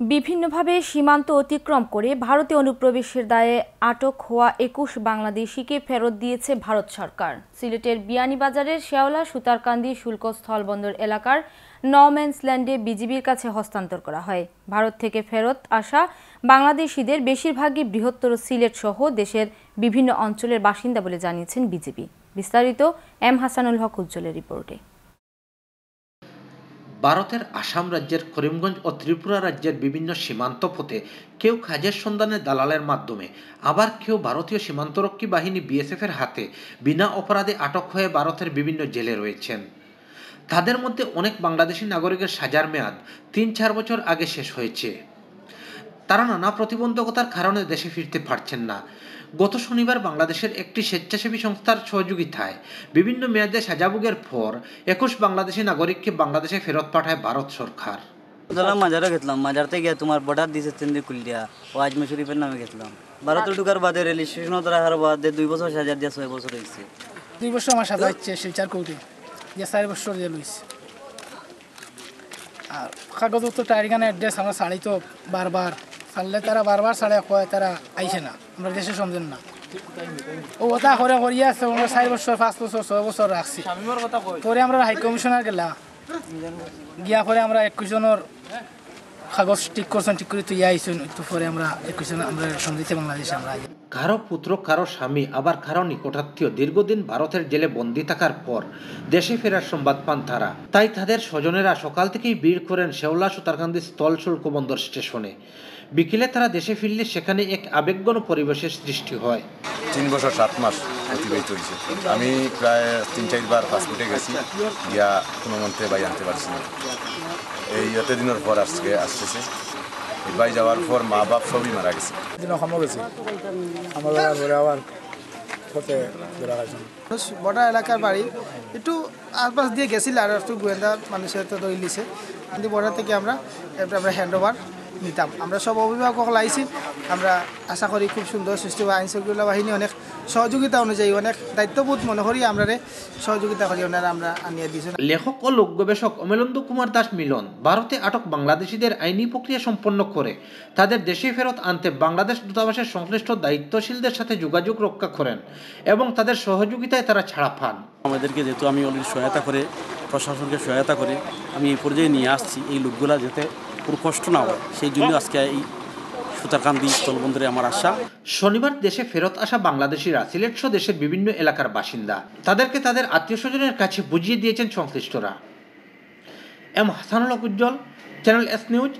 বিভিন্নভাবে সীমান্ত অতিক্রম করে ভারতে অনুপ্রবেশের দায়ে আটক হওয়া ২১ বাংলাদেশিকে ফেরত দিয়েছে ভারত সরকার। সিলেটের বিয়ানীবাজারের শেওলা সুতারকান্দি শুল্ক স্থলবন্দর এলাকার নওম্যান্সল্যান্ডে বিজিবির কাছে হস্তান্তর করা হয়। ভারত থেকে ফেরত আসা বাংলাদেশিদের বেশিরভাগই বৃহত্তর সিলেট সহ দেশের বিভিন্ন অঞ্চলের বাসিন্দা বলে জানিয়েছেন বিজিবি। বিস্তারিত এম হাসানুল হক উজ্জ্বলের রিপোর্টে। ভারতের আসাম রাজ্যের করিমগঞ্জ ও ত্রিপুরা রাজ্যের বিভিন্ন সীমান্ত পথে কেউ কাজের সন্ধানে দালালের মাধ্যমে, আবার কেউ ভারতীয় সীমান্তরক্ষী বাহিনী বিএসএফ এর হাতে বিনা অপরাধে আটক হয়ে ভারতের বিভিন্ন জেলে রয়েছেন। তাদের মধ্যে অনেক বাংলাদেশি নাগরিকের সাজার মেয়াদ ৩-৪ বছর আগে শেষ হয়েছে। তারা নানা প্রতিবন্ধকতার কারণে দেশে ফিরতে পারছেন না। গত শনিবার বাংলাদেশের একটি স্বেচ্ছাসেবী সংস্থার সহযোগিতায় বিভিন্ন মেয়াদে সাজাভোগের পর ২১ বাংলাদেশি নাগরিককে বাংলাদেশে ফেরত পাঠায় ভারত সরকার। মাজারে গেছিলাম, মাজার থেকে তোমার বর্ডার দিয়েছে কুলিয়া ও আজমি শরীফের নামে গেছিলাম। ভারতে ঢুকার বাদে রেল স্টেশন রাখার বাদে 2 বছর সাজা দিয়ে 6 বছর হয়েছে। 2 বছর আমার সাজা হচ্ছে শিলচার কোর্টে, যে 4 বছর জেল হয়েছে। আর কাগজপত্র টাইরখানে অ্যাড্রেস আমরা ছাড়ি তো বারবার ছাড়লে তারা বারবার ছাড়ে কয় তারা আইসে না, আমরা দেশে সমঝেন না। ও ওটা করে করিয়া আছে, আমরা 4 বছর 5 বছর 6 বছর রাখছি। পরে আমরা হাই কমিশনার গেলা গিয়া পরে আমরা 21 জনের কাগজ ঠিক করছেন, ঠিক করে তুই আইসুন। তো পরে আমরা 21 জন আমরা সমঝিতে বাংলাদেশে আমরা কারো পুত্র, কারো স্বামী, আবার কারো নিকটাত্মীয় দীর্ঘদিন ভারতের জেলে বন্দী থাকার পর দেশে ফেরার সংবাদ পান তারা। তাই তাদের স্বজনেরা সকাল থেকেই ভিড় করেন শেওলা সুতারকান্দি স্থল শুল্ক বন্দর স্টেশনে। বিকেলে তারা দেশে ফিরলে সেখানে এক আবেগঘন পরিবেশের সৃষ্টি হয়। 3 বছর 7 মাস অতিবাহিত হয়েছে। আমি প্রায় 3-4 বার পাসপোর্টে গেছি, গিয়া কোনো মন্ত্রে বাই আনতে পারছি না। এই এত দিনের পর আসতেছে। বাই যাওয়ার পর মা বাপ সবই মারা গেছে। বর্ডার এলাকার বাড়ি একটু আশপাশ দিয়ে গেছিল, আর একটু গোয়েন্দা মানুষের তো ধরে নিছে। কিন্তু বর্ডার থেকে আমরা হ্যান্ড ওভার নিতাম। আমরা সব অভিভাবক আইছি, আমরা আশা করি খুব সুন্দর সৃষ্টি বা আইন শৃঙ্খলা বাহিনী অনেক সহযোগিতা অনুযায়ী অনেক দায়িত্ববোধ মনে করি আমরা সহযোগিতা করি ওনারা আমরা আনিয়ে দিয়েছি। লেখক ও লোক গবেষক অমলেন্দু কুমার দাস মিলন ভারতে আটক বাংলাদেশিদের আইনি প্রক্রিয়া সম্পন্ন করে তাদের দেশে ফেরত আনতে বাংলাদেশ দূতাবাসের সংশ্লিষ্ট দায়িত্বশীলদের সাথে যোগাযোগ রক্ষা করেন এবং তাদের সহযোগিতায় তারা ছাড়া পান। আমাদেরকে যেহেতু আমি অলরেডি সহায়তা করে, প্রশাসনকে সহায়তা করে আমি এই পর্যায়ে নিয়ে আসছি, এই লোকগুলা যাতে পুরো কষ্ট না হয় সেই জন্য আজকে এই সুতারকান্দি স্থলবন্দরে আমার আশা। শনিবার দেশে ফেরত আসা বাংলাদেশিরা সিলেট সহ দেশের বিভিন্ন এলাকার বাসিন্দা। তাদেরকে তাদের আত্মীয় স্বজনের কাছে বুঝিয়ে দিয়েছেন সংশ্লিষ্টরা। এম হাসানুল হক উজ্জ্বল, চ্যানেল এস নিউজ।